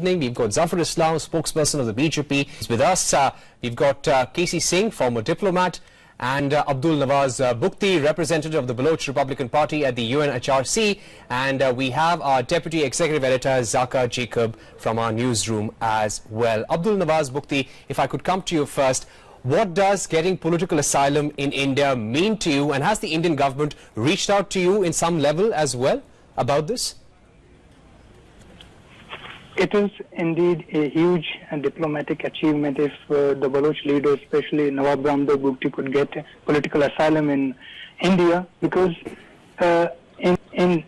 We've got Zafar Islam, spokesperson of the BRP, is with us. We've got KC Singh, former diplomat, and Abdul Nawaz Bukti, representative of the Baloch Republican Party at the UNHRC, and we have our Deputy Executive Editor Zaka Jacob from our newsroom as well. Abdul Nawaz Bukti, if I could come to you first, what does getting political asylum in India mean to you, and has the Indian government reached out to you in some level as well about this? It is indeed a huge diplomatic achievement if the Baloch leader, especially Nawab Ramdev Bukti, could get political asylum in India, because in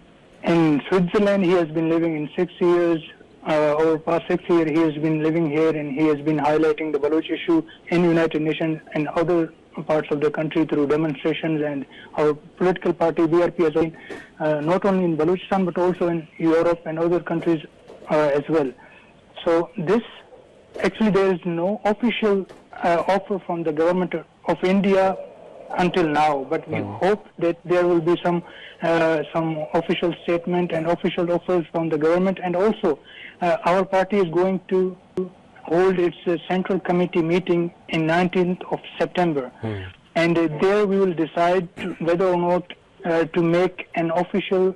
Switzerland he has been living in 6 years. Over the past 6 years he has been living here, and he has been highlighting the Baloch issue in United Nations and other parts of the country through demonstrations, and our political party BRP has been not only in Balochistan but also in Europe and other countries as well. So this, actually there is no official offer from the government of India until now, but we hope that there will be some official statement and official offers from the government. And also our party is going to hold its central committee meeting in 19th of September, and there we will decide whether or not to make an official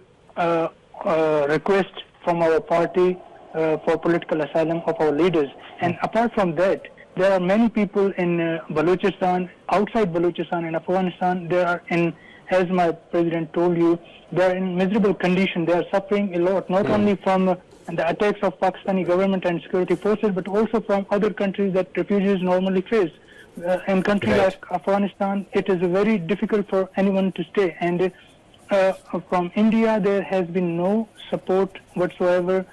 request from our party for political asylum of our leaders. And apart from that, there are many people in Balochistan, outside Balochistan and Afghanistan. They are in, as my president told you, they are in miserable condition. They are suffering a lot, not only from the attacks of Pakistani government and security forces, but also from other countries that refugees normally face. In countries like Afghanistan, it is very difficult for anyone to stay. And from India, there has been no support whatsoever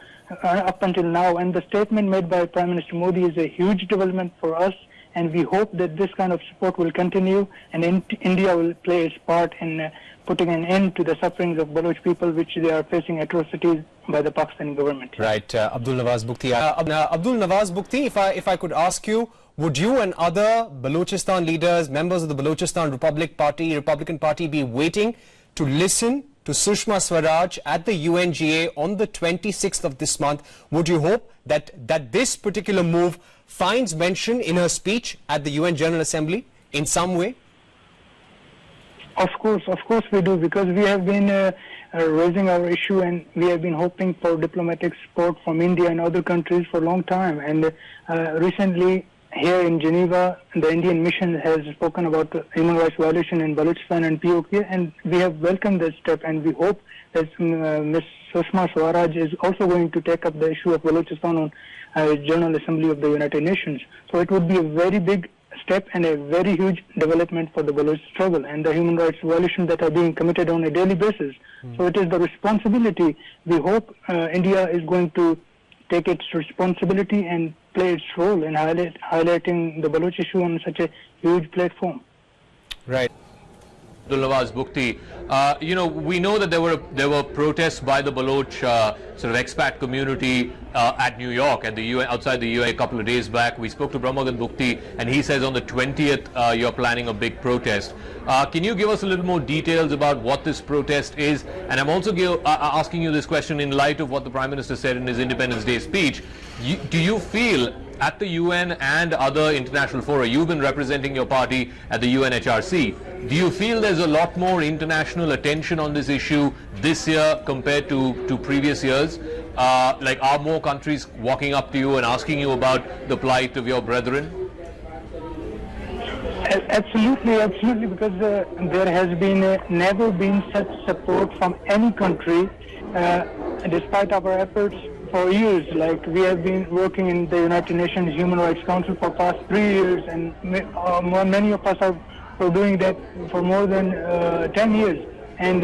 up until now. And the statement made by Prime Minister Modi is a huge development for us, and we hope that this kind of support will continue, and India will play its part in putting an end to the sufferings of Baloch people, which they are facing atrocities by the Pakistani government. Right, Abdul Nawaz Bukti. Abdul Nawaz Bukti, if I could ask you, would you and other Balochistan leaders, members of the Balochistan Republican Party, be waiting to listen to Sushma Swaraj at the UNGA on the 26th of this month? Would you hope that this particular move finds mention in her speech at the UN General Assembly in some way? Of course we do, because we have been raising our issue, and we have been hoping for diplomatic support from India and other countries for a long time. And recently, here in Geneva, the Indian mission has spoken about human rights violation in Balochistan and POK, and we have welcomed this step, and we hope that Ms. Sushma Swaraj is also going to take up the issue of Balochistan on General Assembly of the United Nations. So it would be a very big step and a very huge development for the Baloch struggle and the human rights violations that are being committed on a daily basis. So it is the responsibility. We hope India is going to take its responsibility and play its role in highlighting the Baloch issue on such a huge platform. Right. Abdul Nawaz Bukti, you know, we know that there were protests by the Baloch sort of expat community at New York, at the UN, outside the UN a couple of days back. We spoke to Brahmagan Bukti, and he says on the 20th you're planning a big protest. Can you give us a little more details about what this protest is? And I'm also asking you this question in light of what the Prime Minister said in his Independence Day speech. Do you feel at the UN and other international fora, you've been representing your party at the UNHRC, do you feel there's a lot more international attention on this issue this year compared to previous years? Like, are more countries walking up to you and asking you about the plight of your brethren? Absolutely, because there has been never been such support from any country, despite our efforts for years. Like, we have been working in the United Nations Human Rights Council for past 3 years, and many of us are doing that for more than 10 years. And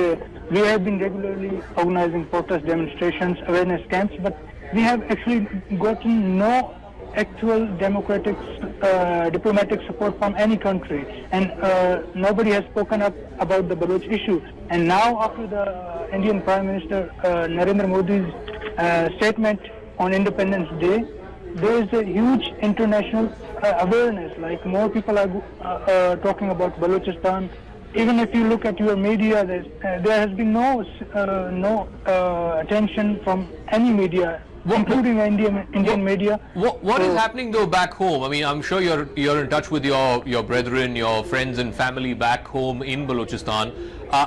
we have been regularly organizing protest demonstrations, awareness camps, but we have actually gotten no actual democratic diplomatic support from any country, and nobody has spoken up about the Baloch issue. And now, after the Indian Prime Minister Narendra Modi's statement on Independence Day, there is a huge international awareness. Like, more people are talking about Balochistan. Even if you look at your media, there has been no attention from any media including Indian media. What is happening though back home? I mean, I'm sure you're in touch with your brethren, your friends and family back home in Balochistan.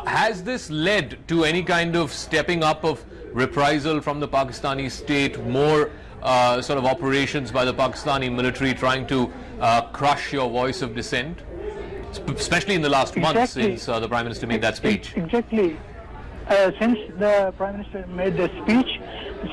Has this led to any kind of stepping up of reprisal from the Pakistani state, more sort of operations by the Pakistani military trying to crush your voice of dissent, especially in the last month since the Prime Minister made that speech? Exactly. Since the Prime Minister made the speech,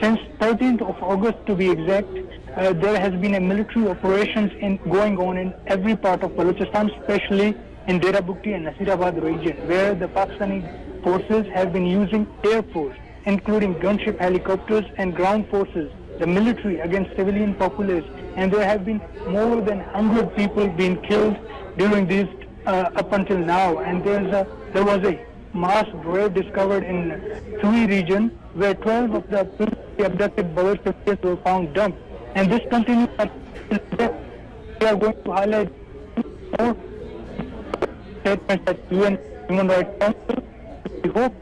since 13th of August to be exact, there has been a military operations going on in every part of Balochistan, especially in Dera Bukti and Nasirabad region, where the Pakistani forces have been using air force, including gunship helicopters and ground forces, the military against civilian populace, and there have been more than 100 people being killed during these up until now, and there was a mass grave discovered in Sui region where 12 of the previously abducted Baloch soldiers were found dumped, and this continues. We are going to highlight more statements at UN Human Rights Council. We hope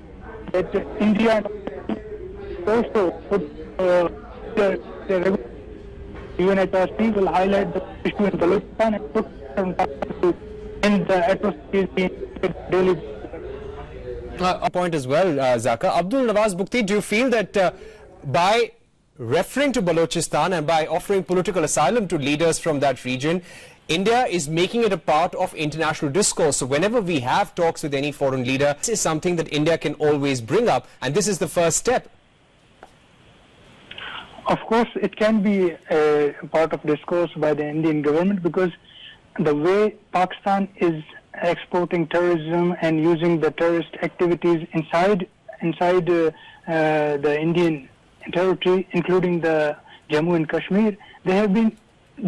that India also put the UNHRC will highlight the issue in Balochistan and put some time to end the atrocities being daily. A point as well, Zaka. Abdul Nawaz Bukti, do you feel that by referring to Balochistan and by offering political asylum to leaders from that region, India is making it a part of international discourse? So whenever we have talks with any foreign leader, this is something that India can always bring up, and this is the first step. Of course, it can be a part of discourse by the Indian government, because the way Pakistan is exporting terrorism and using the terrorist activities inside the Indian territory, including the Jammu and Kashmir, they have been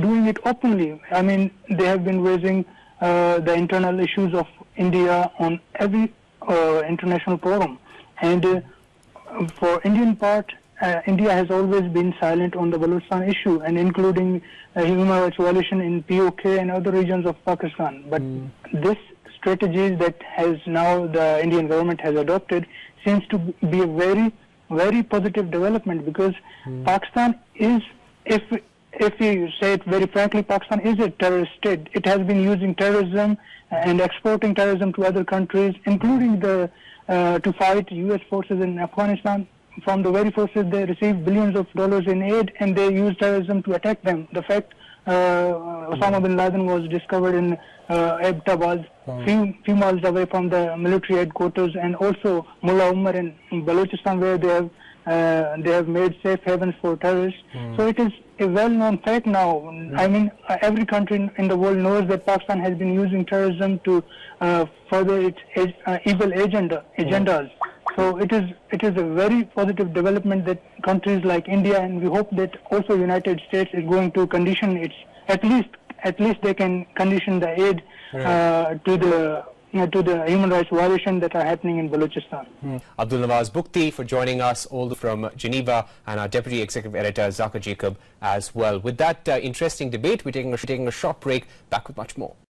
doing it openly. I mean, they have been raising the internal issues of India on every international forum, and for Indian part, India has always been silent on the Balochistan issue, and including human rights violation in POK and other regions of Pakistan. But this strategy that has now the Indian government has adopted seems to be a very, very positive development, because Pakistan is, if you say it very frankly, Pakistan is a terrorist state. It has been using terrorism and exporting terrorism to other countries, including to fight U.S. forces in Afghanistan. From the very forces, they receive billions of dollars in aid, and they use terrorism to attack them. The fact Osama bin Laden was discovered in Abbottabad, few miles away from the military headquarters, and also Mullah Umar in Balochistan, where they have made safe havens for terrorists. So it is a well-known fact now. I mean, every country in the world knows that Pakistan has been using terrorism to further its evil agendas. So it is a very positive development that countries like India, and we hope that also United States is going to condition its, at least they can condition the aid to the human rights violations that are happening in Balochistan. Abdul Nawaz Bukti for joining us all from Geneva, and our Deputy Executive Editor Zaka Jacob as well. With that interesting debate, we're taking a short break. Back with much more.